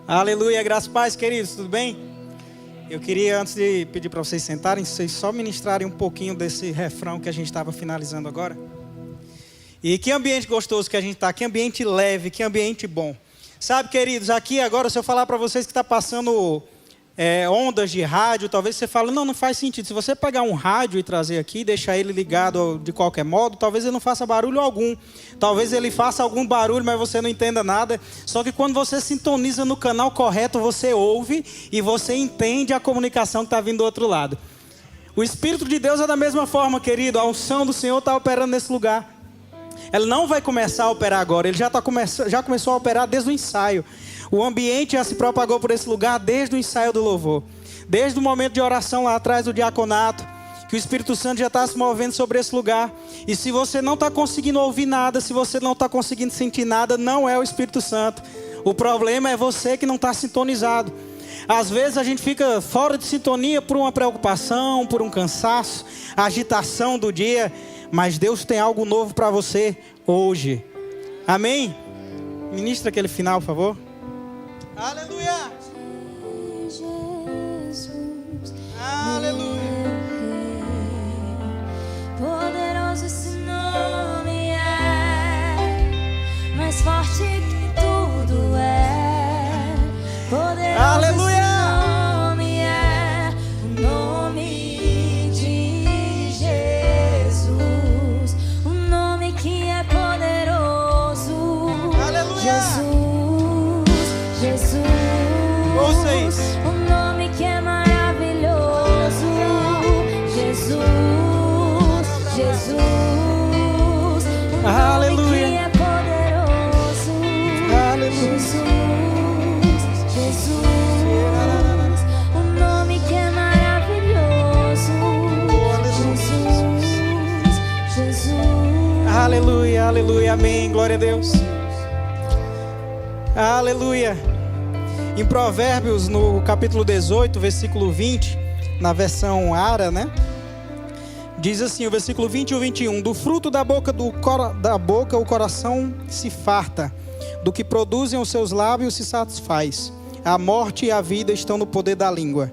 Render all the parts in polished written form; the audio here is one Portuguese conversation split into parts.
Aleluia, graças a paz, queridos, tudo bem? Eu queria, antes de pedir para vocês sentarem, vocês só ministrarem um pouquinho desse refrão que a gente estava finalizando agora. E que ambiente gostoso que a gente está, que ambiente leve, que ambiente bom. Sabe, queridos, aqui agora, se eu falar para vocês que está passando ondas de rádio, talvez você fale, não faz sentido. Se você pegar um rádio e trazer aqui, deixar ele ligado de qualquer modo, talvez ele não faça barulho algum. Talvez ele faça algum barulho, mas você não entenda nada. Só que quando você sintoniza no canal correto, você ouve e você entende a comunicação que está vindo do outro lado. O Espírito de Deus é da mesma forma, querido. A unção do Senhor está operando nesse lugar. Ela não vai começar a operar agora, ele já começou a operar desde o ensaio. O ambiente já se propagou por esse lugar desde o ensaio do louvor. Desde o momento de oração lá atrás do diaconato, que o Espírito Santo já está se movendo sobre esse lugar. E se você não está conseguindo ouvir nada, se você não está conseguindo sentir nada, não é o Espírito Santo. O problema é você que não está sintonizado. Às vezes a gente fica fora de sintonia por uma preocupação, por um cansaço, agitação do dia. Mas Deus tem algo novo para você hoje. Amém? Ministra aquele final, por favor. Aleluia! Jesus, Aleluia! poderoso esse nome é, mais forte que tudo é. Poderoso Aleluia! esse nome é, o nome de Jesus, o nome que é poderoso. Aleluia! Jesus, Vocês. o nome que é maravilhoso. Jesus, Aleluia. o nome que é poderoso. Aleluia. Jesus, o nome que é maravilhoso. Jesus. Aleluia, aleluia, amém, glória a Deus. Aleluia. Em Provérbios, no capítulo 18, versículo 20, na versão Ara, né? Diz assim, o versículo 20 e o 21. Do fruto da boca o coração se farta, do que produzem os seus lábios se satisfaz. A morte e a vida estão no poder da língua.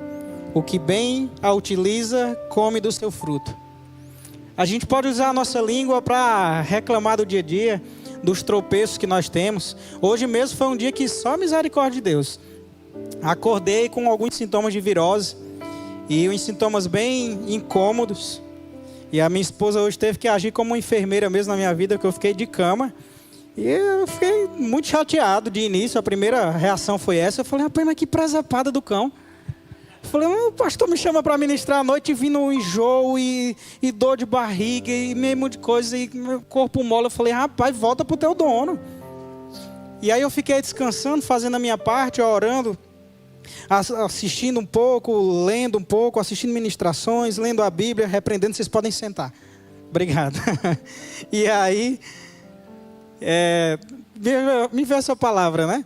O que bem a utiliza, come do seu fruto. A gente pode usar a nossa língua para reclamar do dia a dia, dos tropeços que nós temos. Hoje mesmo foi um dia que só misericórdia de Deus. Acordei com alguns sintomas de virose e uns sintomas bem incômodos. E a minha esposa hoje teve que agir como uma enfermeira mesmo na minha vida, porque eu fiquei de cama. E eu fiquei muito chateado de início. A primeira reação foi essa. Eu falei, rapaz, mas que presepada do cão. Eu falei, o pastor me chama para ministrar à noite e vindo um enjoo e dor de barriga e mesmo de coisa e meu corpo mole. Eu falei, rapaz, volta pro teu dono. E aí eu fiquei descansando, fazendo a minha parte, orando, assistindo um pouco, lendo um pouco, assistindo ministrações, lendo a Bíblia, repreendendo. Vocês podem sentar. Obrigado. E aí, me veio essa palavra, né?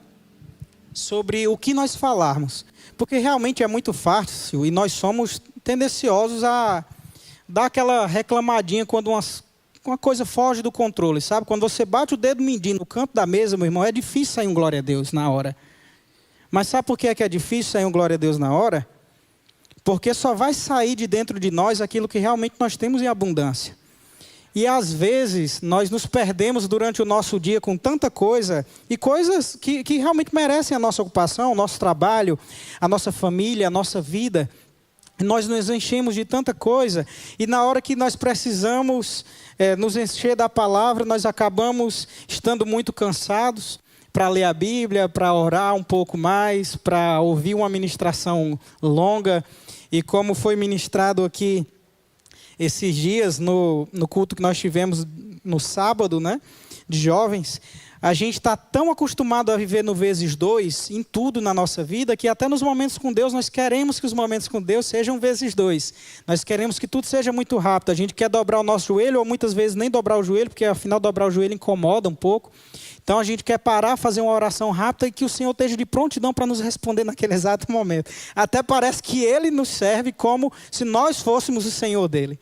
Sobre o que nós falarmos. Porque realmente é muito fácil e nós somos tendenciosos a dar aquela reclamadinha quando uma coisa foge do controle, sabe? Quando você bate o dedo mindinho no canto da mesa, meu irmão, é difícil sair um glória a Deus na hora. Mas sabe por que é difícil sair um glória a Deus na hora? Porque só vai sair de dentro de nós aquilo que realmente nós temos em abundância. E às vezes nós nos perdemos durante o nosso dia com tanta coisa, e coisas que realmente merecem a nossa ocupação, o nosso trabalho, a nossa família, a nossa vida. Nós nos enchemos de tanta coisa, e na hora que nós precisamos nos encher da palavra, nós acabamos estando muito cansados para ler a Bíblia, para orar um pouco mais, para ouvir uma ministração longa. E como foi ministrado aqui esses dias, no culto que nós tivemos no sábado, né, de jovens, a gente está tão acostumado a viver no vezes 2 em tudo na nossa vida, que até nos momentos com Deus, nós queremos que os momentos com Deus sejam vezes 2. Nós queremos que tudo seja muito rápido. A gente quer dobrar o nosso joelho, ou muitas vezes nem dobrar o joelho, porque afinal dobrar o joelho incomoda um pouco. Então a gente quer parar, fazer uma oração rápida e que o Senhor esteja de prontidão para nos responder naquele exato momento. Até parece que Ele nos serve como se nós fôssemos o Senhor dele.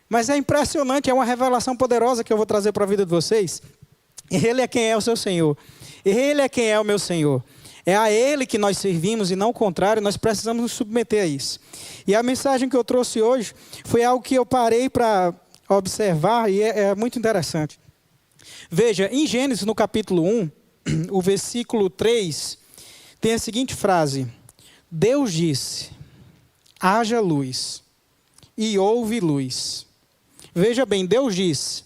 Mas é impressionante, é uma revelação poderosa que eu vou trazer para a vida de vocês. Ele é quem é o seu Senhor. Ele é quem é o meu Senhor. É a Ele que nós servimos e não o contrário, nós precisamos nos submeter a isso. E a mensagem que eu trouxe hoje foi algo que eu parei para observar e é muito interessante. Veja, em Gênesis, no capítulo 1, o versículo 3, tem a seguinte frase: Deus disse, haja luz, e houve luz. Veja bem, Deus disse.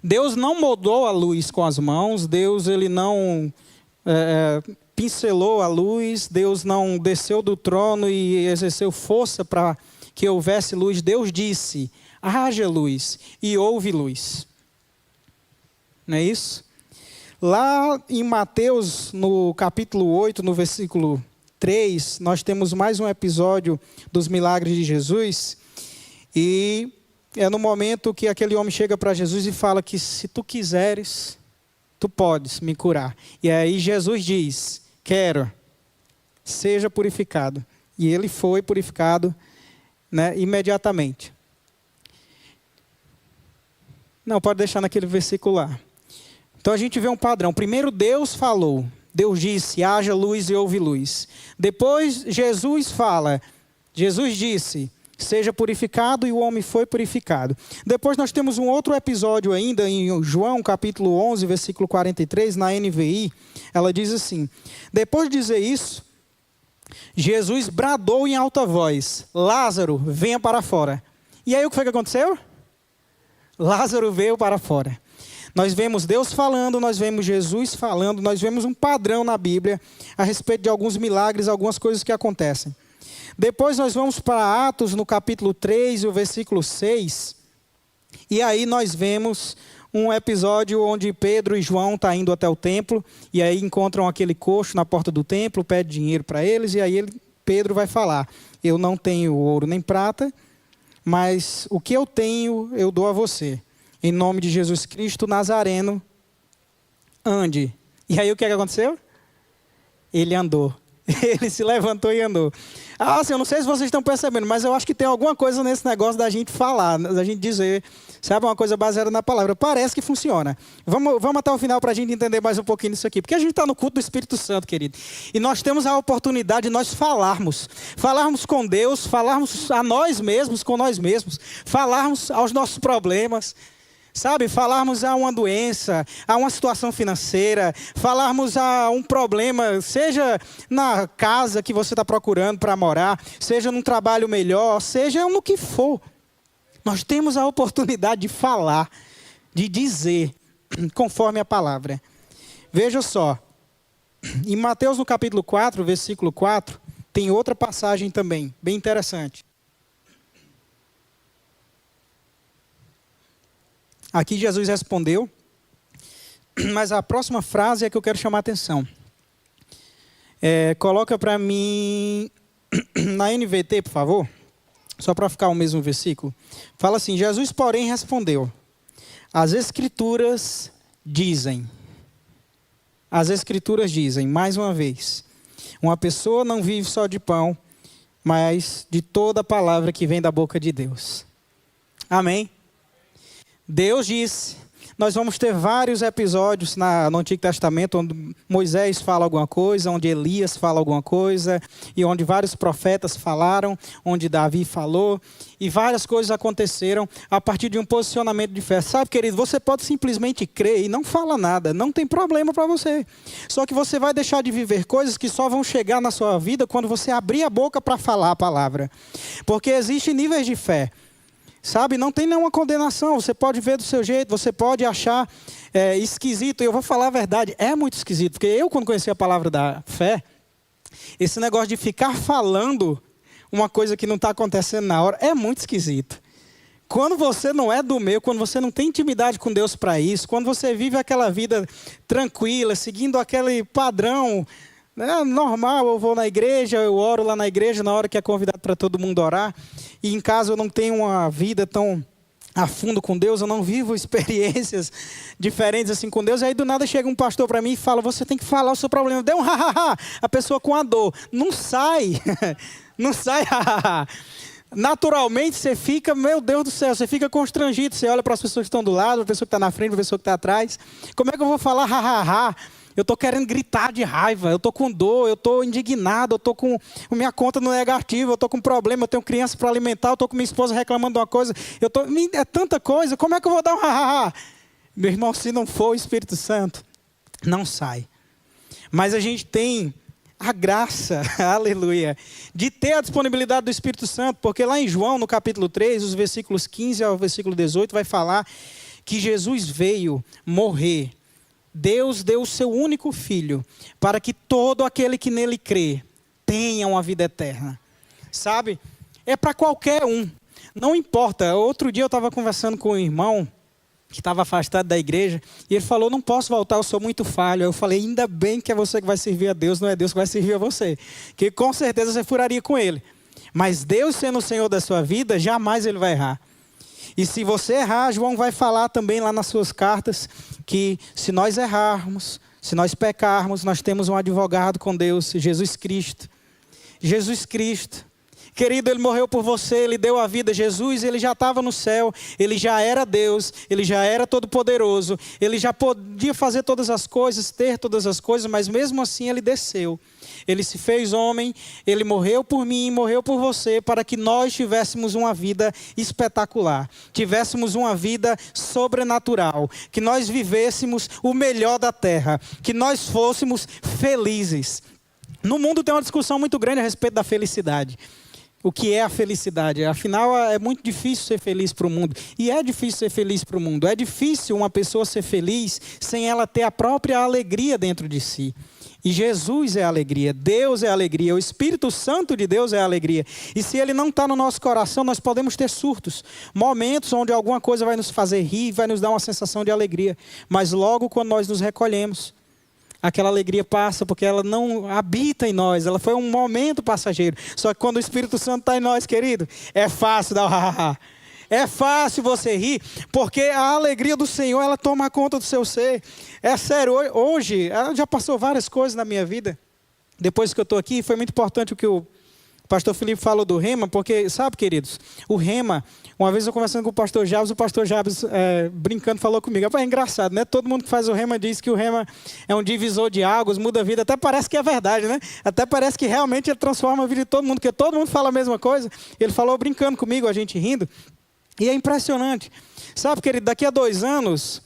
Deus não moldou a luz com as mãos, Deus ele não pincelou a luz, Deus não desceu do trono e exerceu força para que houvesse luz. Deus disse, haja luz, e houve luz. Não é isso? Lá em Mateus, no capítulo 8, no versículo 3, nós temos mais um episódio dos milagres de Jesus. E é no momento que aquele homem chega para Jesus e fala que se tu quiseres, tu podes me curar. E aí Jesus diz, quero, seja purificado. E ele foi purificado, né, imediatamente. Não, pode deixar naquele versículo lá. Então a gente vê um padrão. Primeiro Deus falou, Deus disse, haja luz e houve luz. Depois Jesus fala, Jesus disse, seja purificado, e o homem foi purificado. Depois nós temos um outro episódio ainda em João capítulo 11, versículo 43, na NVI. Ela diz assim, depois de dizer isso, Jesus bradou em alta voz, Lázaro, venha para fora. E aí o que foi que aconteceu? Lázaro veio para fora. Nós vemos Deus falando, nós vemos Jesus falando, nós vemos um padrão na Bíblia a respeito de alguns milagres, algumas coisas que acontecem. Depois nós vamos para Atos, no capítulo 3, o versículo 6. E aí nós vemos um episódio onde Pedro e João estão indo até o templo. E aí encontram aquele coxo na porta do templo, pede dinheiro para eles. E aí Pedro vai falar, eu não tenho ouro nem prata, mas o que eu tenho eu dou a você. Em nome de Jesus Cristo Nazareno, ande. E aí o que aconteceu? Ele andou. Ele se levantou e andou. Assim, eu não sei se vocês estão percebendo, mas eu acho que tem alguma coisa nesse negócio da gente falar, da gente dizer, sabe, uma coisa baseada na palavra. Parece que funciona. Vamos até o final para a gente entender mais um pouquinho disso aqui. Porque a gente está no culto do Espírito Santo, querido. E nós temos a oportunidade de nós falarmos com Deus, falarmos a nós mesmos, com nós mesmos, falarmos aos nossos problemas. Sabe, falarmos a uma doença, a uma situação financeira, falarmos a um problema, seja na casa que você está procurando para morar, seja num trabalho melhor, seja no que for. Nós temos a oportunidade de falar, de dizer, conforme a palavra. Veja só, em Mateus no capítulo 4, versículo 4, tem outra passagem também, bem interessante. Aqui Jesus respondeu, mas a próxima frase é que eu quero chamar a atenção. Coloca para mim na NVT, por favor, só para ficar o mesmo versículo. Fala assim, Jesus, porém, respondeu, as Escrituras dizem, mais uma vez, uma pessoa não vive só de pão, mas de toda a palavra que vem da boca de Deus. Amém? Deus disse, nós vamos ter vários episódios no Antigo Testamento, onde Moisés fala alguma coisa, onde Elias fala alguma coisa, e onde vários profetas falaram, onde Davi falou, e várias coisas aconteceram a partir de um posicionamento de fé. Sabe, querido, você pode simplesmente crer e não fala nada, não tem problema para você. Só que você vai deixar de viver coisas que só vão chegar na sua vida quando você abrir a boca para falar a palavra. Porque existem níveis de fé. Sabe, não tem nenhuma condenação, você pode ver do seu jeito, você pode achar esquisito, eu vou falar a verdade, é muito esquisito, porque eu quando conheci a palavra da fé, esse negócio de ficar falando uma coisa que não está acontecendo na hora, é muito esquisito. Quando você não é do meio, quando você não tem intimidade com Deus para isso, quando você vive aquela vida tranquila, seguindo aquele padrão, normal, eu vou na igreja, eu oro lá na igreja na hora que é convidado para todo mundo orar, e em casa eu não tenho uma vida tão a fundo com Deus, eu não vivo experiências diferentes assim com Deus, e aí do nada chega um pastor para mim e fala, você tem que falar o seu problema, deu um ha-ha-ha, a pessoa com a dor, não sai, não sai ha-ha-ha. Naturalmente você fica, meu Deus do céu, você fica constrangido, você olha para as pessoas que estão do lado, a pessoa que está na frente, a pessoa que está atrás, como é que eu vou falar ha-ha-ha Eu estou querendo gritar de raiva, eu estou com dor, eu estou indignado, eu estou com minha conta no negativo, eu estou com problema, eu tenho criança para alimentar, eu estou com minha esposa reclamando de uma coisa, é tanta coisa, como é que eu vou dar um ha-ha-ha? Meu irmão, se não for o Espírito Santo, não sai. Mas a gente tem a graça, aleluia, de ter a disponibilidade do Espírito Santo, porque lá em João, no capítulo 3, os versículos 15 ao versículo 18, vai falar que Jesus veio morrer. Deus deu o seu único Filho, para que todo aquele que nele crê, tenha uma vida eterna. Sabe? É para qualquer um. Não importa. Outro dia eu estava conversando com um irmão, que estava afastado da igreja, e ele falou, não posso voltar, eu sou muito falho. Eu falei, ainda bem que é você que vai servir a Deus, não é Deus que vai servir a você. Que com certeza você furaria com ele. Mas Deus sendo o Senhor da sua vida, jamais ele vai errar. E se você errar, João vai falar também lá nas suas cartas, que se nós errarmos, se nós pecarmos, nós temos um advogado com Deus, Jesus Cristo. Jesus Cristo. Querido, ele morreu por você, ele deu a vida. Jesus, ele já estava no céu, ele já era Deus, ele já era todo-poderoso, ele já podia fazer todas as coisas, ter todas as coisas, mas mesmo assim ele desceu. Ele se fez homem, ele morreu por mim, morreu por você, para que nós tivéssemos uma vida espetacular, tivéssemos uma vida sobrenatural, que nós vivêssemos o melhor da terra, que nós fôssemos felizes. No mundo tem uma discussão muito grande a respeito da felicidade. O que é a felicidade? Afinal, é muito difícil ser feliz para o mundo. E é difícil ser feliz para o mundo. É difícil uma pessoa ser feliz sem ela ter a própria alegria dentro de si. E Jesus é a alegria, Deus é a alegria, o Espírito Santo de Deus é a alegria. E se Ele não está no nosso coração, nós podemos ter surtos. Momentos onde alguma coisa vai nos fazer rir, vai nos dar uma sensação de alegria. Mas logo quando nós nos recolhemos, aquela alegria passa, porque ela não habita em nós, ela foi um momento passageiro. Só que quando o Espírito Santo está em nós, querido, é fácil dar o ha-ha-ha. É fácil você rir, porque a alegria do Senhor, ela toma conta do seu ser. É sério, hoje, já passou várias coisas na minha vida. Depois que eu estou aqui, foi muito importante o que o pastor Felipe falou do rema, porque, sabe, queridos, o rema, uma vez eu conversando com o pastor Jabes, brincando, falou comigo, é engraçado, né? Todo mundo que faz o rema diz que o rema é um divisor de águas, muda a vida, até parece que é verdade, né? Até parece que realmente ele transforma a vida de todo mundo, porque todo mundo fala a mesma coisa. Ele falou brincando comigo, a gente rindo, e é impressionante. Sabe, querido, daqui a 2 anos,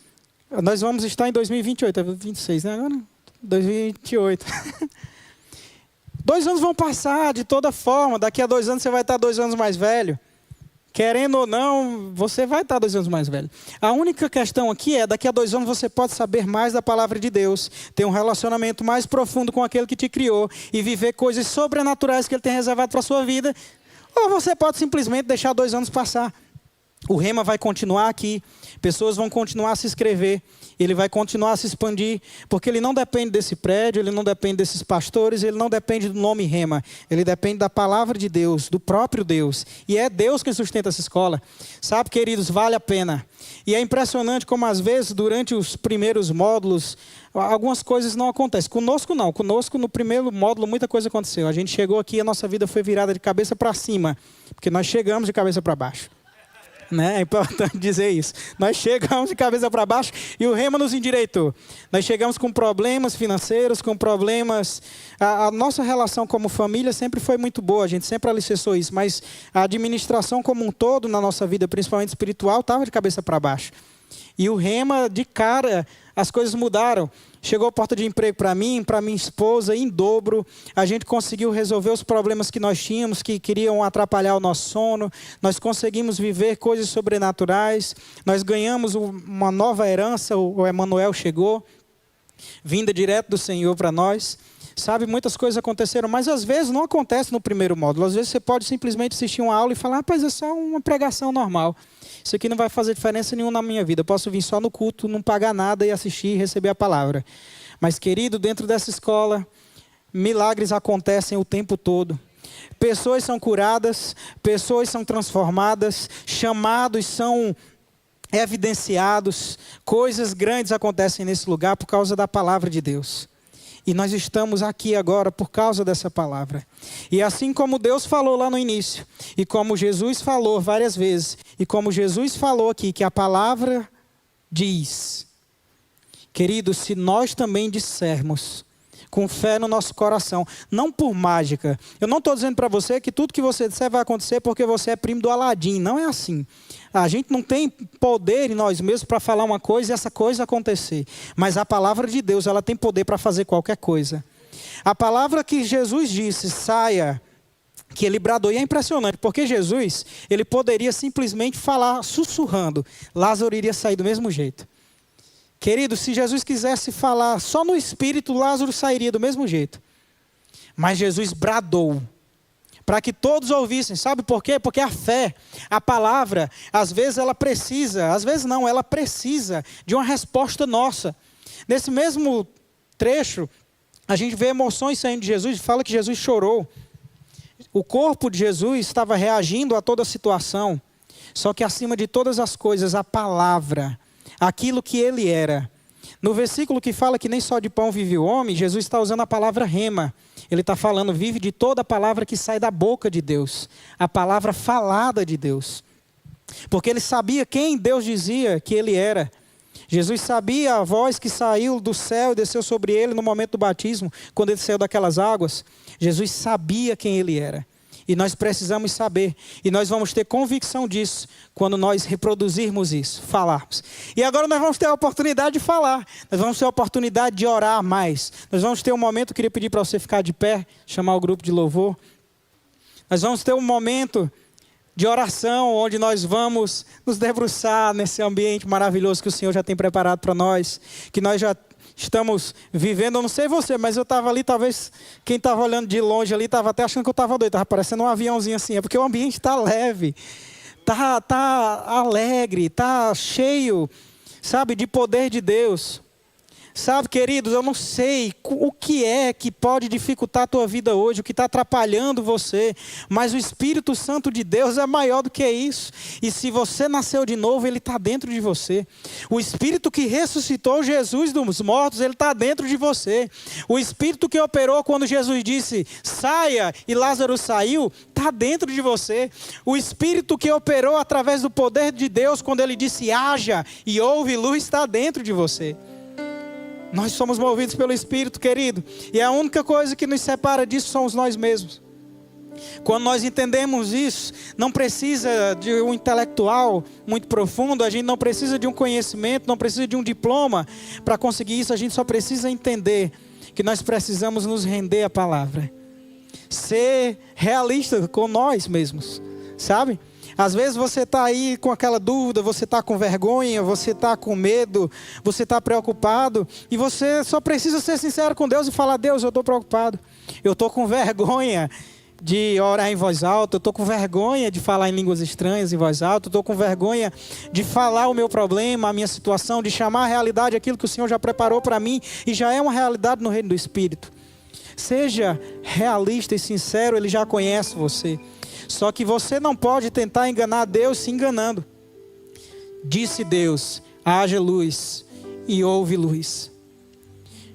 nós vamos estar em 2028, é 26, né? Agora, 2028. 2 anos vão passar de toda forma. Daqui a 2 anos você vai estar 2 anos mais velho. Querendo ou não, você vai estar 2 anos mais velho. A única questão aqui é, daqui a 2 anos você pode saber mais da palavra de Deus, ter um relacionamento mais profundo com aquele que te criou e viver coisas sobrenaturais que Ele tem reservado para a sua vida. Ou você pode simplesmente deixar 2 anos passar. O rema vai continuar aqui, pessoas vão continuar a se inscrever, ele vai continuar a se expandir, porque ele não depende desse prédio, ele não depende desses pastores, ele não depende do nome rema, ele depende da palavra de Deus, do próprio Deus, e é Deus quem sustenta essa escola. Sabe, queridos, vale a pena. E é impressionante como às vezes, durante os primeiros módulos, algumas coisas não acontecem. Conosco não, conosco no primeiro módulo muita coisa aconteceu. A gente chegou aqui e a nossa vida foi virada de cabeça para cima, porque nós chegamos de cabeça para baixo. Né? É importante dizer isso. Nós chegamos de cabeça para baixo e o rema nos endireitou. Nós chegamos com problemas financeiros, com problemas... A nossa relação como família sempre foi muito boa, a gente sempre alicerçou isso, mas a administração como um todo na nossa vida, principalmente espiritual, estava de cabeça para baixo. E o rema, de cara, as coisas mudaram. Chegou a porta de emprego para mim, para minha esposa, em dobro. A gente conseguiu resolver os problemas que nós tínhamos, que queriam atrapalhar o nosso sono. Nós conseguimos viver coisas sobrenaturais. Nós ganhamos uma nova herança, o Emanuel chegou, vinda direto do Senhor para nós. Sabe, muitas coisas aconteceram, mas às vezes não acontece no primeiro módulo. Às vezes você pode simplesmente assistir uma aula e falar, rapaz, é só uma pregação normal. Isso aqui não vai fazer diferença nenhuma na minha vida. Eu posso vir só no culto, não pagar nada e assistir e receber a palavra. Mas, querido, dentro dessa escola, milagres acontecem o tempo todo. Pessoas são curadas, pessoas são transformadas, chamados são evidenciados. Coisas grandes acontecem nesse lugar por causa da palavra de Deus. E nós estamos aqui agora por causa dessa palavra. E assim como Deus falou lá no início, e como Jesus falou várias vezes, e como Jesus falou aqui, que a palavra diz Queridos, se nós também dissermos, com fé no nosso coração, não por mágica. Eu não estou dizendo para você que tudo que você disser vai acontecer porque você é primo do Aladim. Não é assim. A gente não tem poder em nós mesmos para falar uma coisa e essa coisa acontecer. Mas a palavra de Deus, ela tem poder para fazer qualquer coisa. A palavra que Jesus disse, saia, que ele bradou, e é impressionante, porque Jesus, ele poderia simplesmente falar sussurrando. Lázaro iria sair do mesmo jeito. Querido, se Jesus quisesse falar só no Espírito, Lázaro sairia do mesmo jeito. Mas Jesus bradou, para que todos ouvissem. Sabe por quê? Porque a fé, a palavra, às vezes ela precisa, às vezes não, ela precisa de uma resposta nossa. Nesse mesmo trecho, a gente vê emoções saindo de Jesus, fala que Jesus chorou. O corpo de Jesus estava reagindo a toda a situação, só que acima de todas as coisas, a palavra, aquilo que ele era. No versículo que fala que nem só de pão vive o homem, Jesus está usando a palavra rema. Ele está falando, vive de toda a palavra que sai da boca de Deus. A palavra falada de Deus. Porque ele sabia quem Deus dizia que ele era. Jesus sabia a voz que saiu do céu e desceu sobre ele no momento do batismo, quando ele saiu daquelas águas. Jesus sabia quem ele era. E nós precisamos saber. E nós vamos ter convicção disso quando nós reproduzirmos isso, falarmos. E agora nós vamos ter a oportunidade de falar. Nós vamos ter a oportunidade de orar mais. Nós vamos ter um momento, eu queria pedir para você ficar de pé, chamar o grupo de louvor. Nós vamos ter um momento de oração, onde nós vamos nos debruçar nesse ambiente maravilhoso que o Senhor já tem preparado para nós. Que nós já estamos vivendo, eu não sei você, mas eu estava ali, talvez quem estava olhando de longe ali, estava até achando que eu estava doido, estava parecendo um aviãozinho assim, é porque o ambiente está leve, está alegre, está cheio, sabe, de poder de Deus. Sabe, queridos, eu não sei o que é que pode dificultar a tua vida hoje, o que está atrapalhando você, mas o Espírito Santo de Deus é maior do que isso. E se você nasceu de novo, ele está dentro de você. O Espírito que ressuscitou Jesus dos mortos, ele está dentro de você. O Espírito que operou quando Jesus disse, saia, e Lázaro saiu, está dentro de você. O Espírito que operou através do poder de Deus, quando ele disse, haja, e houve luz, está dentro de você. Nós somos movidos pelo Espírito, querido. E a única coisa que nos separa disso somos nós mesmos. Quando nós entendemos isso, não precisa de um intelectual muito profundo, a gente não precisa de um conhecimento, não precisa de um diploma para conseguir isso. A gente só precisa entender que nós precisamos nos render à palavra. Ser realista com nós mesmos, sabe? Às vezes você está aí com aquela dúvida, você está com vergonha, você está com medo, você está preocupado. E você só precisa ser sincero com Deus e falar, Deus, eu estou preocupado. Eu estou com vergonha de orar em voz alta, eu estou com vergonha de falar em línguas estranhas em voz alta, eu estou com vergonha de falar o meu problema, a minha situação, de chamar a realidade aquilo que o Senhor já preparou para mim e já é uma realidade no reino do Espírito. Seja realista e sincero, Ele já conhece você. Só que você não pode tentar enganar Deus se enganando. Disse Deus, haja luz, e houve luz.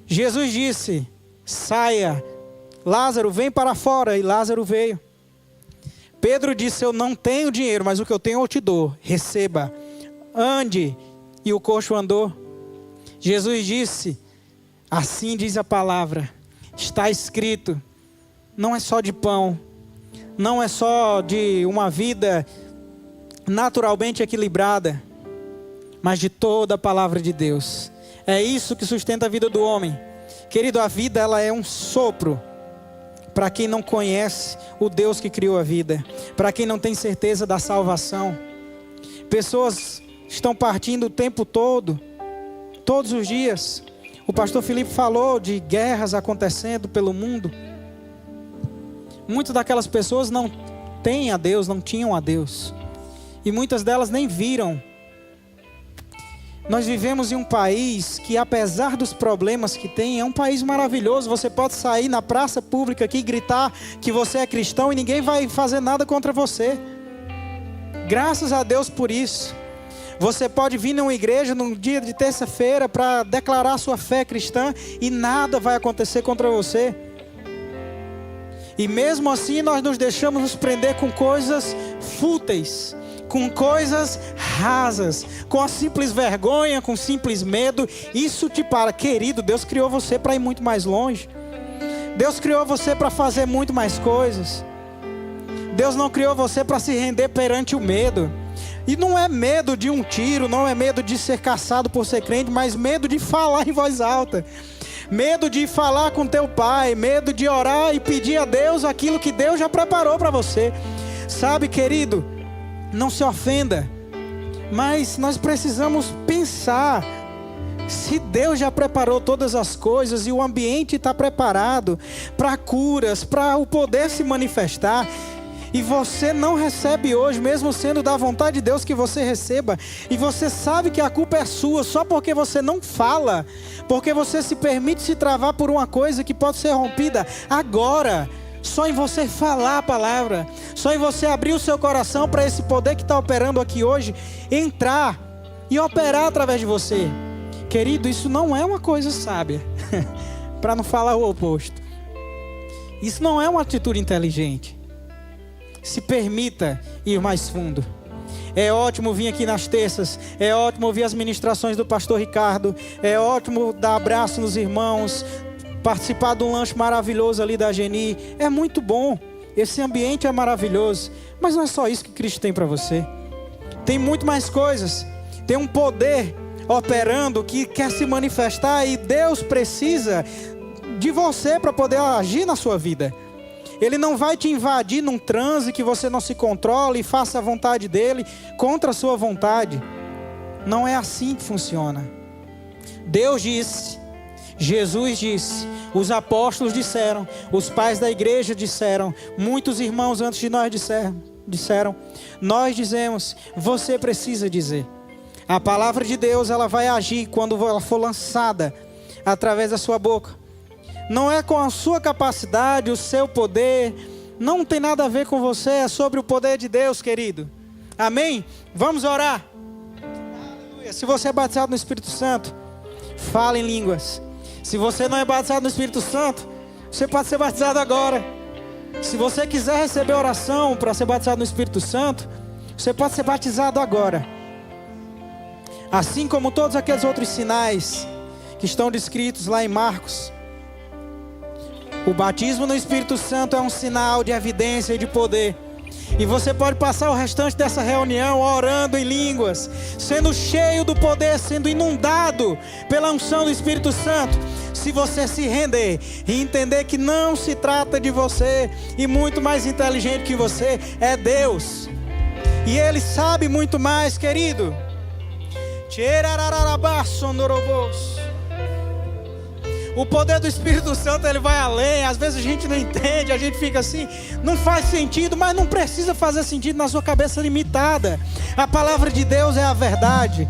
Jesus disse, saia, Lázaro, vem para fora, e Lázaro veio. Pedro disse, eu não tenho dinheiro, mas o que eu tenho eu te dou, receba. Ande, e o coxo andou. Jesus disse, assim diz a palavra, está escrito, não é só de pão, não é só de uma vida naturalmente equilibrada, mas de toda a palavra de Deus. É isso que sustenta a vida do homem. Querido, a vida ela é um sopro para quem não conhece o Deus que criou a vida, para quem não tem certeza da salvação. Pessoas estão partindo o tempo todo, todos os dias. O pastor Felipe falou de guerras acontecendo pelo mundo. Muitas daquelas pessoas não têm a Deus, não tinham a Deus. E muitas delas nem viram. Nós vivemos em um país que, apesar dos problemas que tem, é um país maravilhoso. Você pode sair na praça pública aqui e gritar que você é cristão e ninguém vai fazer nada contra você. Graças a Deus por isso. Você pode vir numa igreja num dia de terça-feira para declarar sua fé cristã e nada vai acontecer contra você. E mesmo assim nós nos deixamos nos prender com coisas fúteis, com coisas rasas, com a simples vergonha, com simples medo, isso te para. Querido, Deus criou você para ir muito mais longe. Deus criou você para fazer muito mais coisas. Deus não criou você para se render perante o medo. E não é medo de um tiro, não é medo de ser caçado por ser crente, mas medo de falar em voz alta. Medo de falar com teu pai, medo de orar e pedir a Deus aquilo que Deus já preparou para você. Sabe, querido, não se ofenda, mas nós precisamos pensar. Se Deus já preparou todas as coisas e o ambiente está preparado para curas, para o poder se manifestar, e você não recebe hoje, mesmo sendo da vontade de Deus que você receba, e você sabe que a culpa é sua, só porque você não fala, porque você se permite se travar por uma coisa que pode ser rompida agora, só em você falar a palavra, só em você abrir o seu coração para esse poder que está operando aqui hoje, entrar e operar através de você. Querido, isso não é uma coisa sábia, para não falar o oposto. Isso não é uma atitude inteligente. Se permita ir mais fundo. É ótimo vir aqui nas terças, é ótimo ouvir as ministrações do pastor Ricardo, é ótimo dar abraço nos irmãos, participar de um lanche maravilhoso ali da Geni, é muito bom, esse ambiente é maravilhoso, mas não é só isso que Cristo tem para você. Tem muito mais coisas, tem um poder operando que quer se manifestar e Deus precisa de você para poder agir na sua vida. Ele não vai te invadir num transe que você não se controle e faça a vontade dele contra a sua vontade. Não é assim que funciona. Deus disse, Jesus disse, os apóstolos disseram, os pais da igreja disseram, muitos irmãos antes de nós disseram, nós dizemos, você precisa dizer. A palavra de Deus, ela vai agir quando ela for lançada através da sua boca. Não é com a sua capacidade, o seu poder, não tem nada a ver com você, é sobre o poder de Deus, querido. Amém? Vamos orar. Aleluia. Se você é batizado no Espírito Santo, fala em línguas. Se você não é batizado no Espírito Santo, você pode ser batizado agora. Se você quiser receber oração para ser batizado no Espírito Santo, você pode ser batizado agora. Assim como todos aqueles outros sinais que estão descritos lá em Marcos. O batismo no Espírito Santo é um sinal de evidência e de poder. E você pode passar o restante dessa reunião orando em línguas, sendo cheio do poder, sendo inundado pela unção do Espírito Santo. Se você se render e entender que não se trata de você, e muito mais inteligente que você é Deus. E Ele sabe muito mais, querido. O poder do Espírito Santo, ele vai além. Às vezes a gente não entende, a gente fica assim, não faz sentido, mas não precisa fazer sentido na sua cabeça limitada. A palavra de Deus é a verdade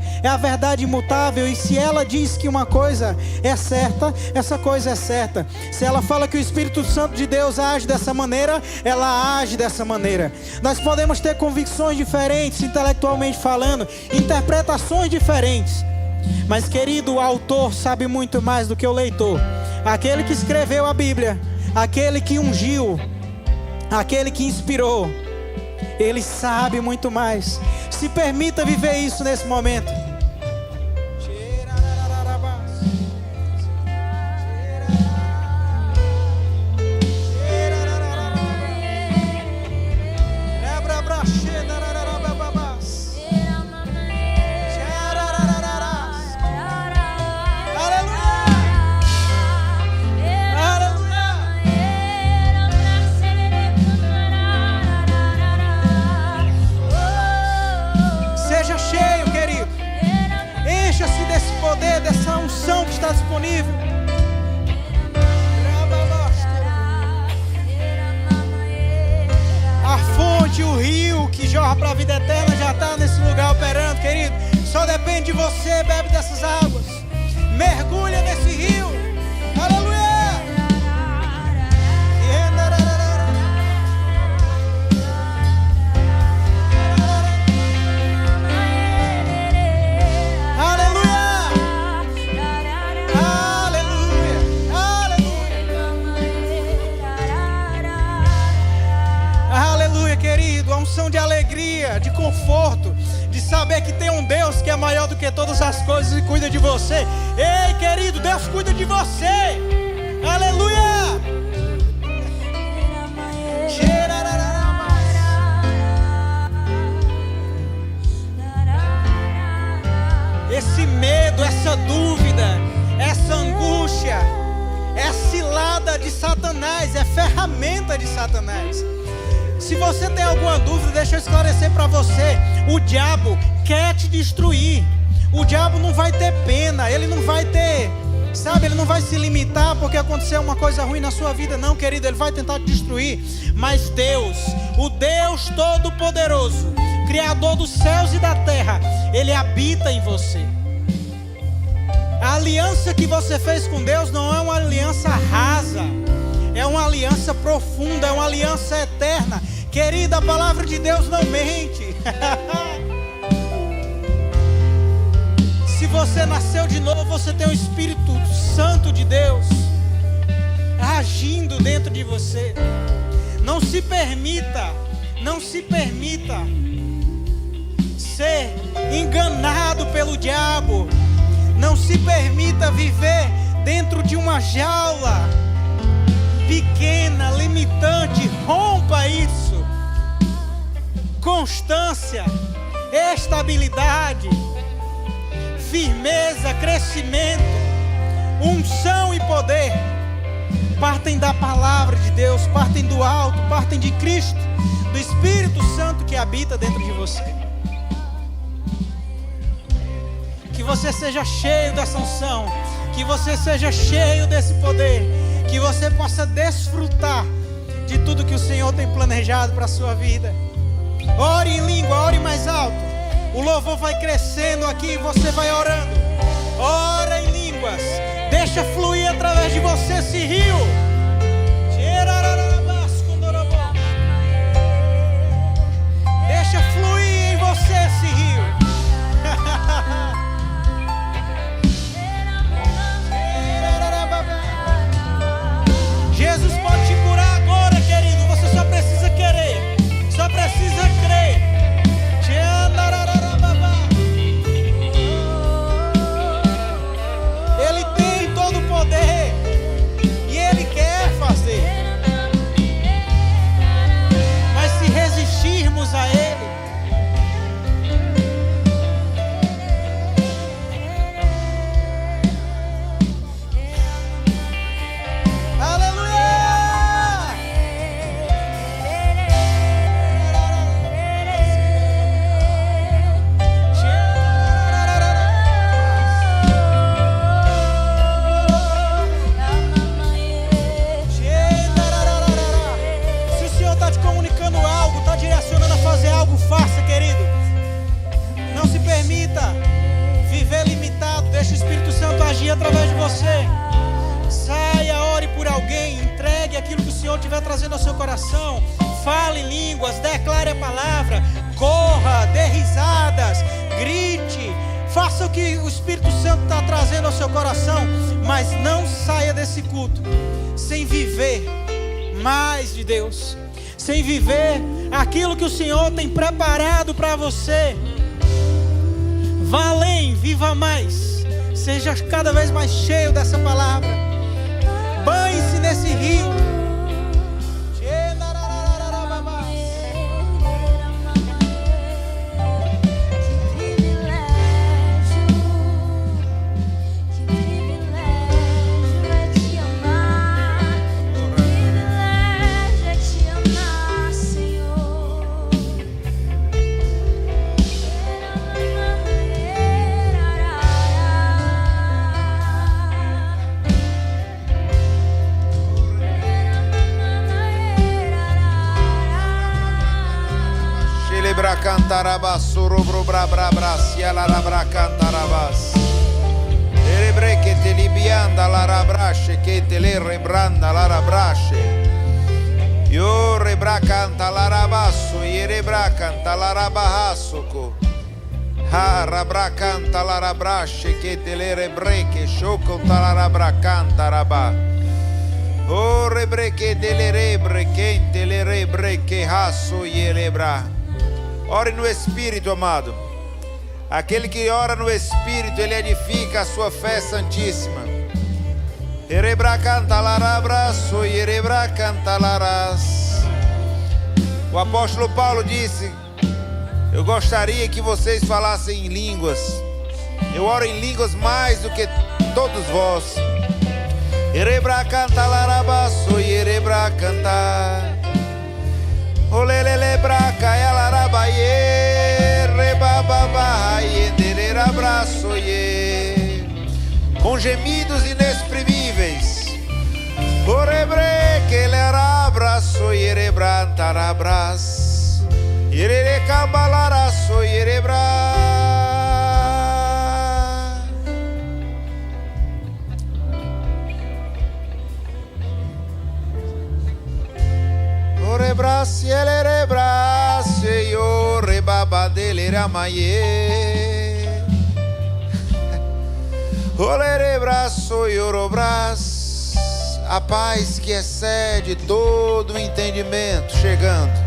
imutável, e se ela diz que uma coisa é certa, essa coisa é certa. Se ela fala que o Espírito Santo de Deus age dessa maneira, ela age dessa maneira. Nós podemos ter convicções diferentes, intelectualmente falando, interpretações diferentes, mas querido, o autor sabe muito mais do que o leitor. Aquele que escreveu a Bíblia, aquele que ungiu, aquele que inspirou, ele sabe muito mais. Se permita viver isso nesse momento. Dessa unção que está disponível. A fonte, o rio que jorra para a vida eterna já está nesse lugar operando, querido. Só depende de você, bebe dessas águas, mergulha nesse rio. Aleluia. Unção de alegria, de conforto, saber que tem um Deus que é maior do que todas as coisas e cuida de você. Ei, querido, Deus cuida de você. Aleluia! Esse medo, essa dúvida, essa angústia, é cilada de Satanás, é ferramenta de Satanás. Se você tem alguma dúvida, deixa eu esclarecer para você. O diabo quer te destruir. O diabo não vai ter pena, ele não vai ter, sabe, ele não vai se limitar porque aconteceu uma coisa ruim na sua vida. Não, querido, ele vai tentar te destruir. Mas Deus, o Deus Todo-Poderoso, Criador dos céus e da terra, Ele habita em você. A aliança que você fez com Deus não é uma aliança rasa, é uma aliança profunda, é uma aliança eterna. Querida, a palavra de Deus não mente. Se você nasceu de novo, você tem o Espírito Santo de Deus agindo dentro de você. Não se permita ser enganado pelo diabo. Não se permita viver dentro de uma jaula pequena, limitante. Rompa isso. Constância, estabilidade, firmeza, crescimento, unção e poder partem da palavra de Deus, partem do alto, partem de Cristo, do Espírito Santo que habita dentro de você. Que você seja cheio dessa unção, que você seja cheio desse poder, que você possa desfrutar de tudo que o Senhor tem planejado para a sua vida. Ore em língua, ore mais alto. O louvor vai crescendo aqui e você vai orando. Ora em línguas. Deixa fluir através de você esse rio. Deixa fluir em você esse rio. Jesus pode te curar agora, querido. Você só precisa querer. Só precisa crer. Ele tem todo o poder e Ele quer fazer. Mas se resistirmos a Ele, faça, querido. Não se permita viver limitado. Deixa o Espírito Santo agir através de você. Saia, ore por alguém. Entregue aquilo que o Senhor estiver trazendo ao seu coração. Fale em línguas, declare a palavra. Corra, dê risadas, grite. Faça o que o Espírito Santo está trazendo ao seu coração. Mas não saia desse culto sem viver mais de Deus, sem viver aquilo que o Senhor tem preparado para você. Vá além, viva mais. Seja cada vez mais cheio dessa palavra. Banhe-se nesse rio. Cantarabas, surubro brabras, yalarabra cantarabas. Erebre que te libianda la rabrache, que te le rebranda la rabrache. Yo rebra canta la rabasso, yerebra canta la rabahasso. Ha rabra canta la rabrache, que te le rebre que shoconta la rabra cantaraba. O rebre que te le rebre, que te le rebre que hasso yerebra. Ore no Espírito, amado. Aquele que ora no Espírito, ele edifica a sua fé santíssima. O apóstolo Paulo disse: eu gostaria que vocês falassem em línguas. Eu oro em línguas mais do que todos vós. Erebra canta larabaço, erebra canta. Olelele braca, elarabaie, rebababaie, dererabraço, ye. Com gemidos inexprimíveis. Orebre que larabraço, erebrantarabras. Erere cambalaraço, erebra. Orebraciele brace yo rebabadele ramaye. Olere braço yorobras. A paz que excede todo o entendimento chegando.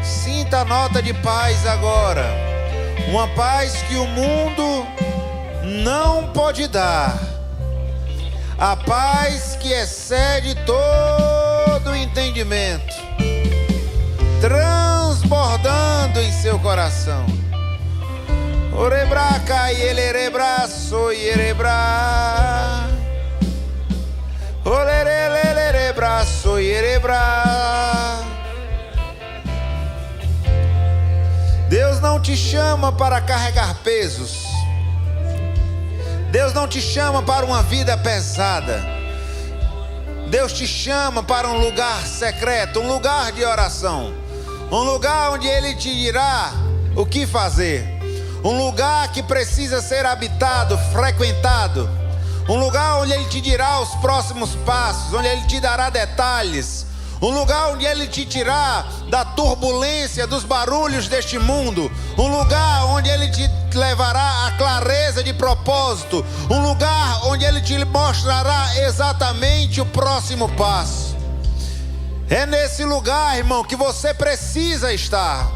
Sinta a nota de paz agora. Uma paz que o mundo não pode dar. A paz que excede todo o entendimento, transbordando em seu coração. Orebraca e elerebra, soierebra. Olerelerebra, soierebra. Deus não te chama para carregar pesos. Deus não te chama para uma vida pesada. Deus te chama para um lugar secreto, um lugar de oração. Um lugar onde Ele te dirá o que fazer. Um lugar que precisa ser habitado, frequentado. Um lugar onde Ele te dirá os próximos passos, onde Ele te dará detalhes. Um lugar onde Ele te tirará da turbulência, dos barulhos deste mundo. Um lugar onde Ele te levará à clareza de propósito. Um lugar onde Ele te mostrará exatamente o próximo passo. É nesse lugar, irmão, que você precisa estar.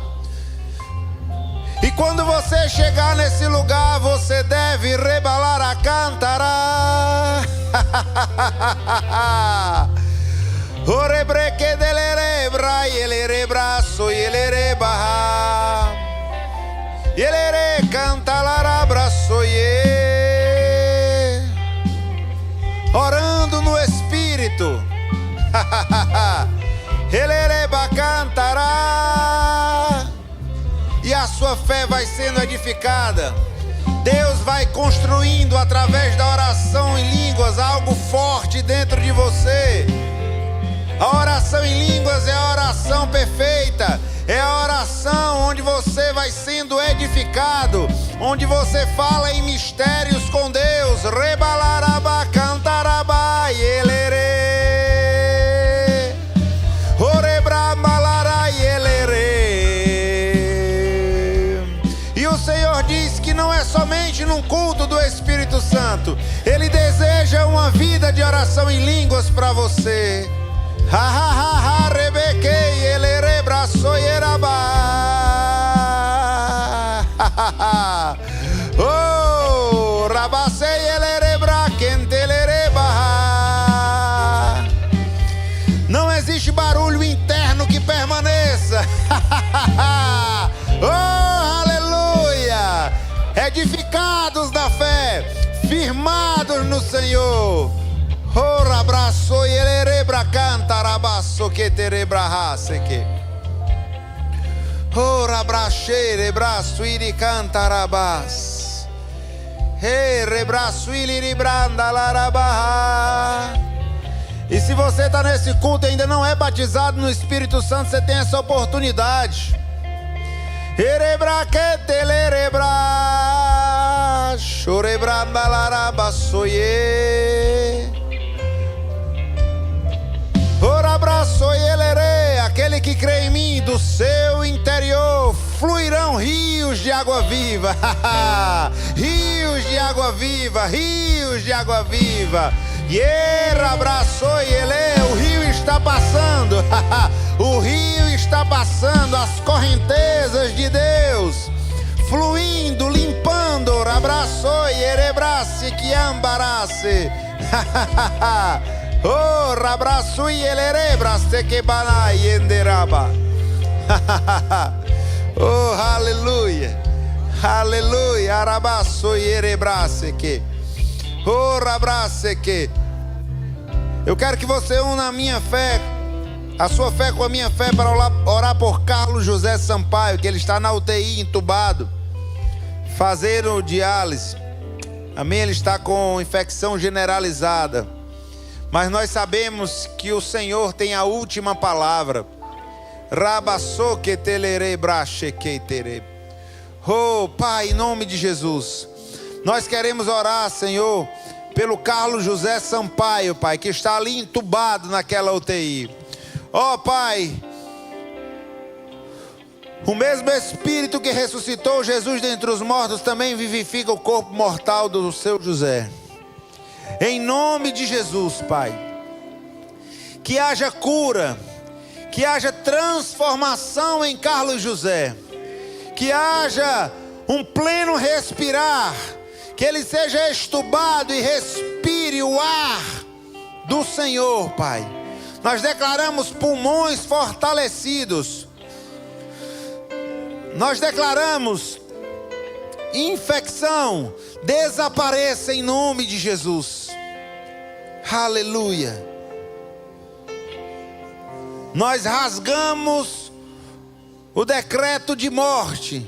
E quando você chegar nesse lugar, você deve rebalar a cantará. Orebre delerebra e elerebra so e elerebaha. E elere cantalarabra soie. Orando no Espírito. Elereba cantará. E a sua fé vai sendo edificada. Deus vai construindo através da oração em línguas algo forte dentro de você. A oração em línguas é a oração perfeita. É a oração onde você vai sendo edificado, onde você fala em mistérios com Deus. Rebalaraba, cantaraba, yelerê. Orebra, malara, yelerê. E o Senhor diz que não é somente num culto do Espírito Santo. Ele deseja uma vida de oração em línguas para você. Ha ha ha ha, rebequei, ele rebraçou e erabá. Oh, rabacei, ele rebra, quente, ele reba. Não existe barulho interno que permaneça. Oh, aleluia. Edificados na fé, firmados no Senhor. Ora abraço e ele rebra canta rabaço que te rebra que. Ora abraxe rebraço e canta rabas. Hey, rebraço e libranda larabá. E se você está nesse culto e ainda não é batizado no Espírito Santo, você tem essa oportunidade. Erebra que te lerebra. Chorebranda larabaçoie. Ora abraço e elerê, aquele que crê em mim, do seu interior fluirão rios de água viva. Rios de água viva, rios de água viva. E abraço e ele, o rio está passando. O rio está passando, as correntezas de Deus fluindo, limpando, rabraçoi, erebrace, que ambarace. Oh, rabraçui, elerebrace, que banai, enderaba. Oh, aleluia, aleluia, arabaçoi, erebrace, que. Oh, rabrace, que. Eu quero que você una a minha fé, a sua fé com a minha fé, para orar por Carlos José Sampaio, que ele está na UTI, entubado, fazendo diálise. Amém? Ele está com infecção generalizada. Mas nós sabemos que o Senhor tem a última palavra. Oh, Pai, em nome de Jesus, nós queremos orar, Senhor, pelo Carlos José Sampaio, Pai, que está ali entubado naquela UTI. Ó, Pai, o mesmo Espírito que ressuscitou Jesus dentre os mortos também vivifica o corpo mortal do seu José. Em nome de Jesus, Pai, que haja cura, que haja transformação em Carlos José, que haja um pleno respirar, que ele seja estubado e respire o ar do Senhor, Pai. Nós declaramos pulmões fortalecidos. Nós declaramos infecção desapareça em nome de Jesus. Aleluia. Nós rasgamos o decreto de morte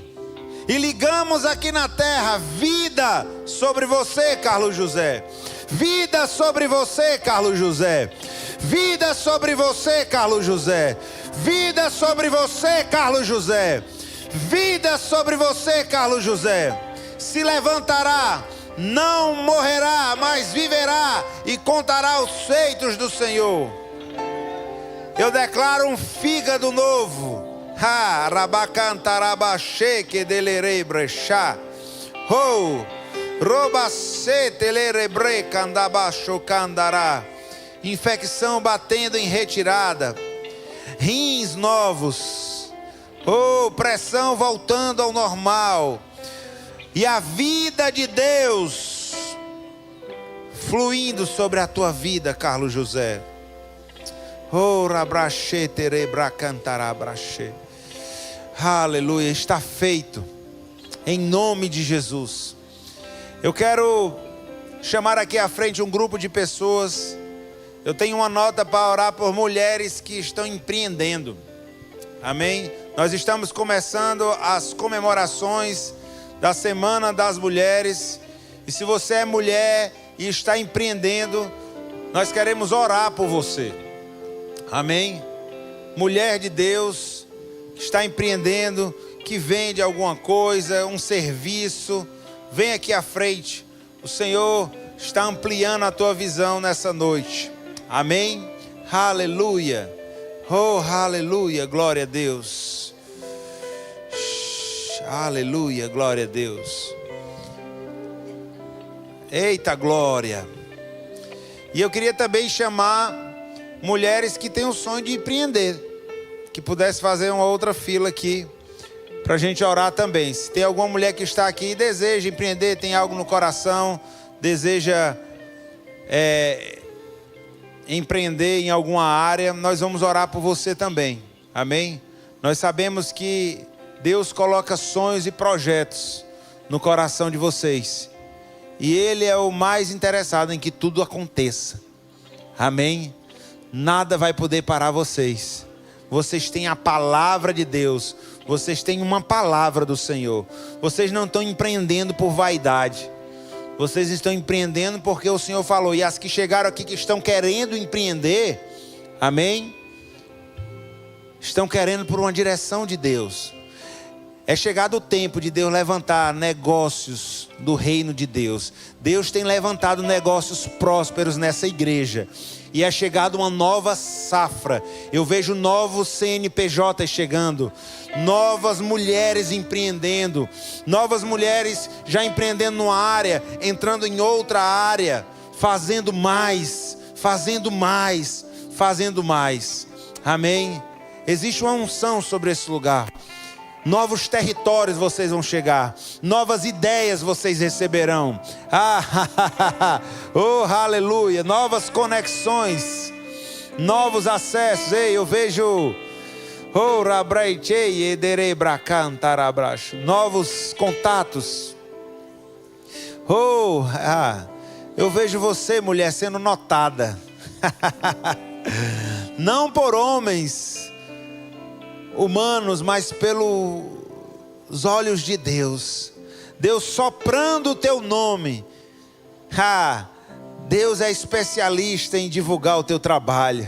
e ligamos aqui na terra vida sobre você, Carlos José. Vida sobre você, Carlos José. Vida sobre você, Carlos José. Vida sobre você, Carlos José. Vida sobre você, Carlos José. Se levantará, não morrerá, mas viverá e contará os feitos do Senhor. Eu declaro um fígado novo. Ha, rabacantarabachê que delerei brechá. Ho, robacê telerebre candabacho candará. Infecção batendo em retirada. Rins novos. Oh, pressão voltando ao normal. E a vida de Deus fluindo sobre a tua vida, Carlos José. Oh, rabrache terebra cantarabrache. Aleluia, está feito. Em nome de Jesus. Eu quero chamar aqui à frente um grupo de pessoas. Eu tenho uma nota para orar por mulheres que estão empreendendo. Amém? Nós estamos começando as comemorações da Semana das Mulheres. E se você é mulher e está empreendendo, nós queremos orar por você. Amém? Mulher de Deus que está empreendendo, que vende alguma coisa, um serviço, vem aqui à frente. O Senhor está ampliando a tua visão nessa noite. Amém? Aleluia. Oh, aleluia, glória a Deus. Aleluia, glória a Deus. Eita glória. E eu queria também chamar mulheres que têm o sonho de empreender, que pudesse fazer uma outra fila aqui, para a gente orar também. Se tem alguma mulher que está aqui e deseja empreender, tem algo no coração, deseja empreender em alguma área, nós vamos orar por você também. Amém? Nós sabemos que Deus coloca sonhos e projetos no coração de vocês. E Ele é o mais interessado em que tudo aconteça. Amém? Nada vai poder parar vocês. Vocês têm a palavra de Deus. Vocês têm uma palavra do Senhor. Vocês não estão empreendendo por vaidade. Vocês estão empreendendo porque o Senhor falou. E as que chegaram aqui que estão querendo empreender, amém? Estão querendo por uma direção de Deus. É chegado o tempo de Deus levantar negócios do reino de Deus. Deus tem levantado negócios prósperos nessa igreja. E é chegado uma nova safra. Eu vejo novos CNPJs chegando. Novas mulheres empreendendo. Novas mulheres já empreendendo numa área, entrando em outra área. Fazendo mais, fazendo mais, fazendo mais. Amém? Existe uma unção sobre esse lugar. Novos territórios vocês vão chegar. Novas ideias vocês receberão. Oh, aleluia. Novas conexões. Novos acessos. Ei, eu vejo... Oh, rabraichei, ederei bracantarabracho. Novos contatos. Oh, eu vejo você, mulher, sendo notada. Não por homens humanos, mas pelos olhos de Deus. Deus soprando o teu nome. Deus é especialista em divulgar o teu trabalho.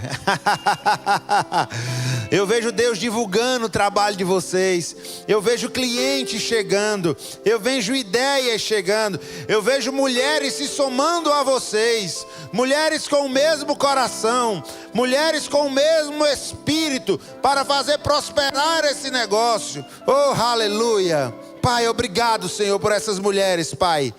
Eu vejo Deus divulgando o trabalho de vocês. Eu vejo clientes chegando. Eu vejo ideias chegando. Eu vejo mulheres se somando a vocês. Mulheres com o mesmo coração. Mulheres com o mesmo espírito para fazer prosperar esse negócio. Oh, aleluia. Pai, obrigado, Senhor, por essas mulheres, Pai,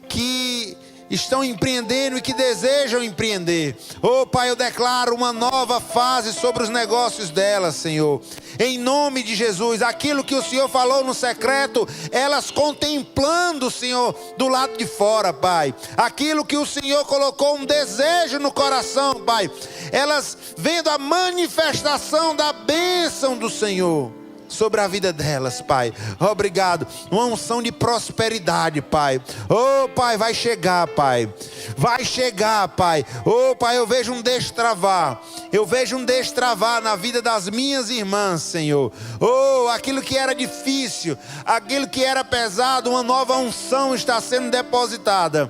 que estão empreendendo e que desejam empreender. Oh, Pai, eu declaro uma nova fase sobre os negócios delas, Senhor. Em nome de Jesus, aquilo que o Senhor falou no secreto, elas contemplando, Senhor, do lado de fora, Pai. Aquilo que o Senhor colocou um desejo no coração, Pai. Elas vendo a manifestação da bênção do Senhor sobre a vida delas, Pai. Obrigado. Uma unção de prosperidade, Pai. Oh, Pai, vai chegar, Pai. Vai chegar, Pai. Oh, Pai, eu vejo um destravar. Eu vejo um destravar na vida das minhas irmãs, Senhor. Oh, aquilo que era difícil, aquilo que era pesado, uma nova unção está sendo depositada.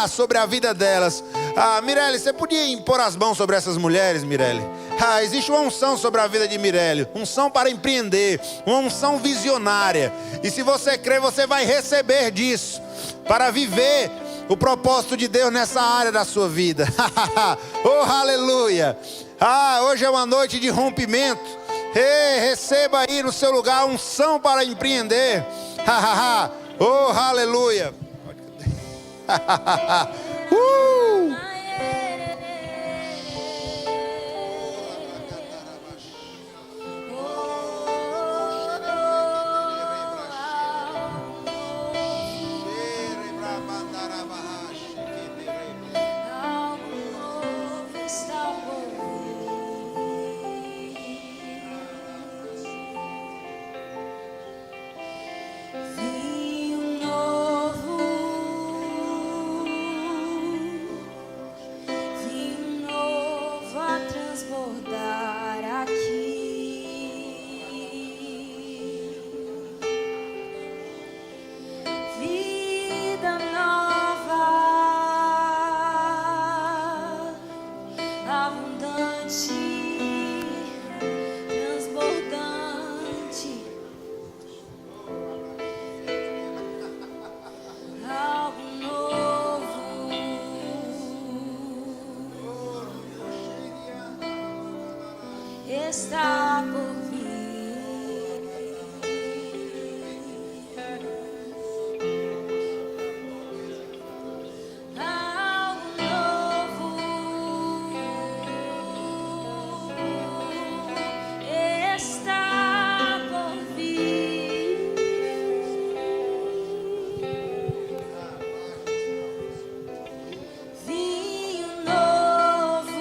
Sobre a vida delas. Mirelle, você podia impor as mãos sobre essas mulheres, Mirelle? Existe uma unção sobre a vida de Mirelle. Unção para empreender. Uma unção visionária. E se você crer, você vai receber disso. Para viver o propósito de Deus nessa área da sua vida. Oh, aleluia. Hoje é uma noite de rompimento. Receba aí no seu lugar unção para empreender. Oh, aleluia. Está por vir. Algo novo está por vir. Vinho novo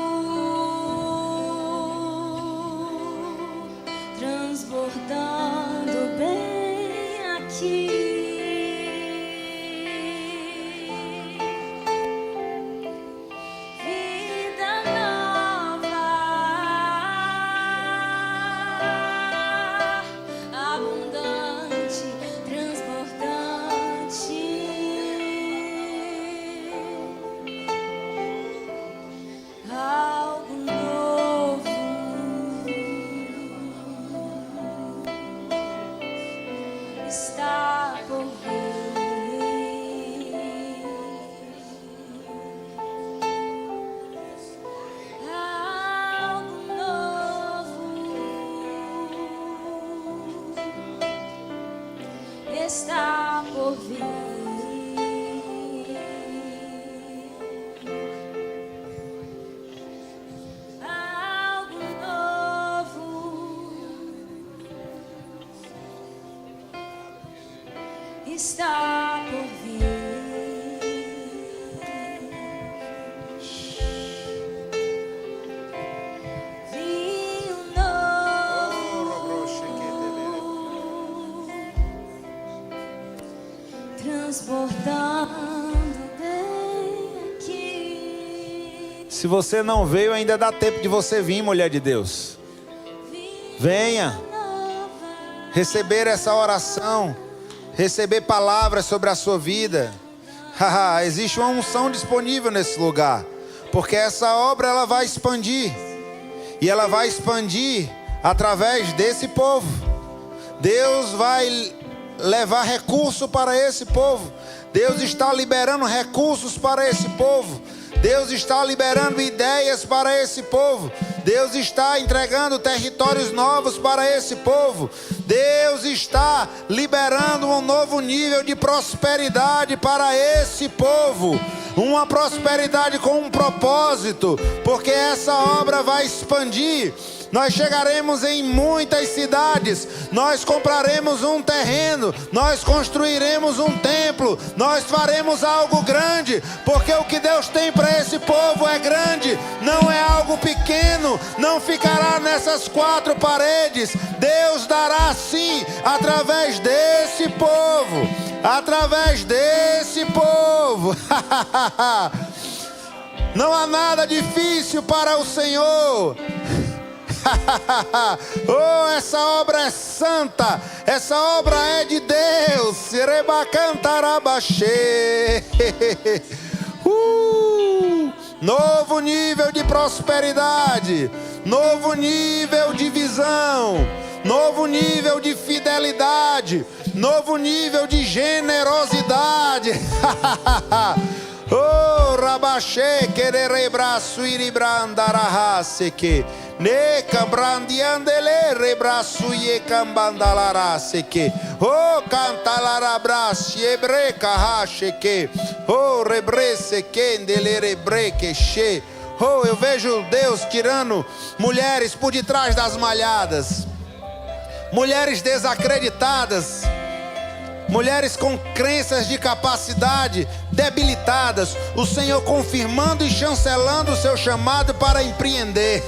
transbordando bem aqui. Vida nova, abundante, transbordante. Algo novo está por vir. Algo novo está por vir. Algo novo está por vir. Vinho novo, transbordando bem aqui. Se você não veio, ainda dá tempo de você vir, mulher de Deus. Venha receber essa oração, receber palavras sobre a sua vida. Existe uma unção disponível nesse lugar, porque essa obra ela vai expandir, e ela vai expandir através desse povo. Deus vai levar recurso para esse povo. Deus está liberando recursos para esse povo. Deus está liberando ideias para esse povo. Deus está entregando territórios novos para esse povo. Deus está liberando um novo nível de prosperidade para esse povo. Uma prosperidade com um propósito, porque essa obra vai expandir. Nós chegaremos em muitas cidades, nós compraremos um terreno, nós construiremos um templo, nós faremos algo grande, porque o que Deus tem para esse povo é grande, não é algo pequeno, não ficará nessas quatro paredes. Deus dará sim, através desse povo, através desse povo. Não há nada difícil para o Senhor. Oh, essa obra é santa, essa obra é de Deus. Novo nível de prosperidade, novo nível de visão, novo nível de fidelidade, novo nível de generosidade. Oh, rabaxê, querer braço iribrandarahaseque. Ne cambrandiandele rebraço ye cambandalaraseke. Oh, cantalarabraço ebreca racheque. Oh, rebrece quendele rebreque che. Oh, eu vejo Deus tirando mulheres por detrás das malhadas, mulheres desacreditadas, mulheres com crenças de capacidade debilitadas, o Senhor confirmando e chancelando o seu chamado para empreender.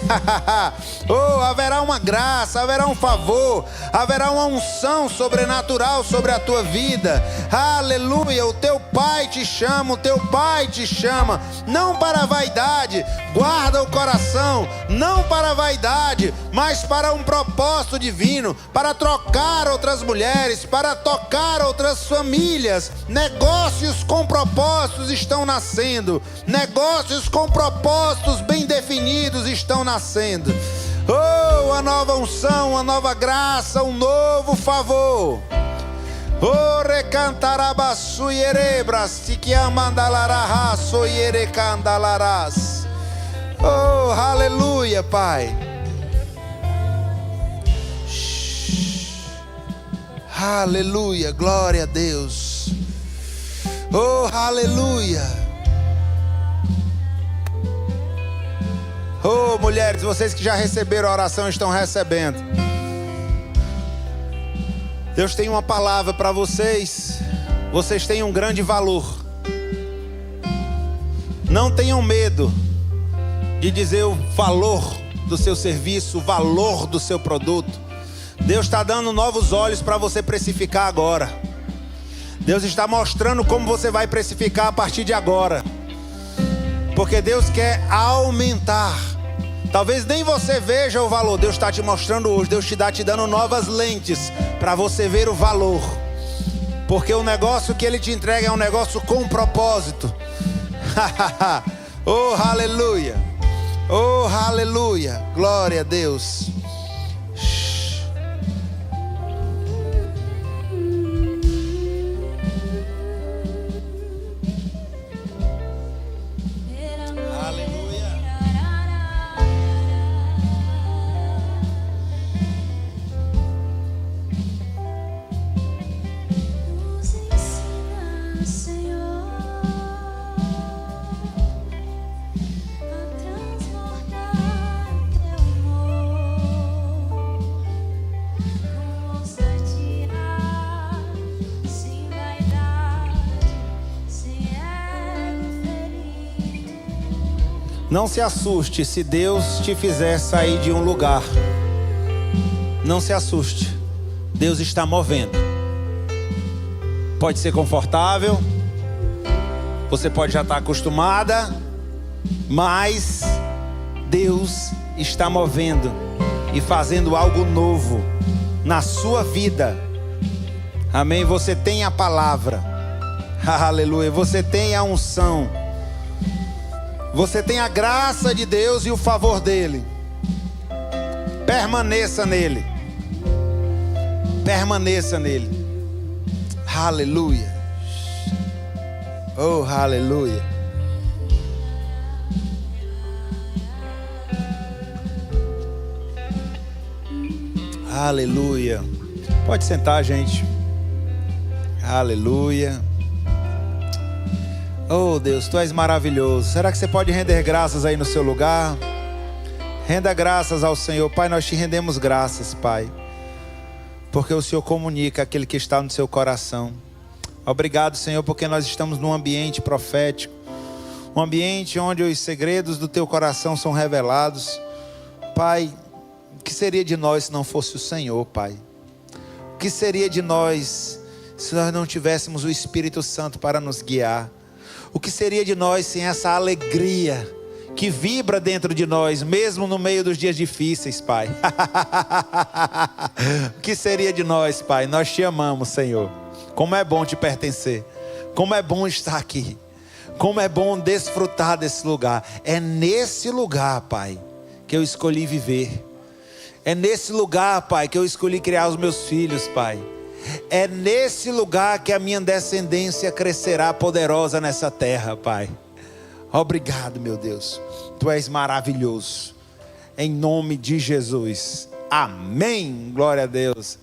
Oh, haverá uma graça, haverá um favor, haverá uma unção sobrenatural sobre a tua vida. Aleluia, o teu Pai te chama, o teu Pai te chama, não para a vaidade, guarda o coração, não para a vaidade, mas para um propósito divino, para trocar outras mulheres, para tocar outras famílias. Negócios com propósitos estão nascendo, negócios com propósitos bem definidos estão nascendo. Oh, uma nova unção, uma nova graça, um novo favor. Oh, recantarabaçu yerebras, tiquiamandalaraço yerecandalarás. Oh, aleluia, Pai. Aleluia, glória a Deus. Oh, aleluia. Oh, mulheres, vocês que já receberam a oração estão recebendo. Deus tem uma palavra para vocês. Vocês têm um grande valor. Não tenham medo de dizer o valor do seu serviço, o valor do seu produto. Deus está dando novos olhos para você precificar agora. Deus está mostrando como você vai precificar a partir de agora. Porque Deus quer aumentar. Talvez nem você veja o valor. Deus está te mostrando hoje. Deus está te dando novas lentes para você ver o valor. Porque o negócio que Ele te entrega é um negócio com propósito. Oh, aleluia. Oh, aleluia. Glória a Deus. Transbordar teu amor. Não se assuste se Deus te fizer sair de um lugar. Não se assuste. Deus está movendo. Pode ser confortável. Você pode já estar acostumada. Mas Deus está movendo e fazendo algo novo na sua vida. Amém? Você tem a palavra. Aleluia. Você tem a unção. Você tem a graça de Deus e o favor dele. Permaneça nele. Permaneça nele. Aleluia. Oh, aleluia. Aleluia. Pode sentar, gente. Aleluia. Oh, Deus, Tu és maravilhoso. Será que você pode render graças aí no seu lugar? Renda graças ao Senhor. Pai, nós Te rendemos graças, Pai, porque o Senhor comunica aquele que está no seu coração. Obrigado, Senhor, porque nós estamos num ambiente profético, um ambiente onde os segredos do Teu coração são revelados. Pai, o que seria de nós se não fosse o Senhor, Pai? O que seria de nós se nós não tivéssemos o Espírito Santo para nos guiar? O que seria de nós sem essa alegria que vibra dentro de nós, mesmo no meio dos dias difíceis, Pai? O que seria de nós, Pai? Nós Te amamos, Senhor. Como é bom Te pertencer. Como é bom estar aqui. Como é bom desfrutar desse lugar. É nesse lugar, Pai, que eu escolhi viver. É nesse lugar, Pai, que eu escolhi criar os meus filhos, Pai. É nesse lugar que a minha descendência crescerá poderosa nessa terra, Pai. Obrigado, meu Deus. Tu és maravilhoso. Em nome de Jesus. Amém. Glória a Deus.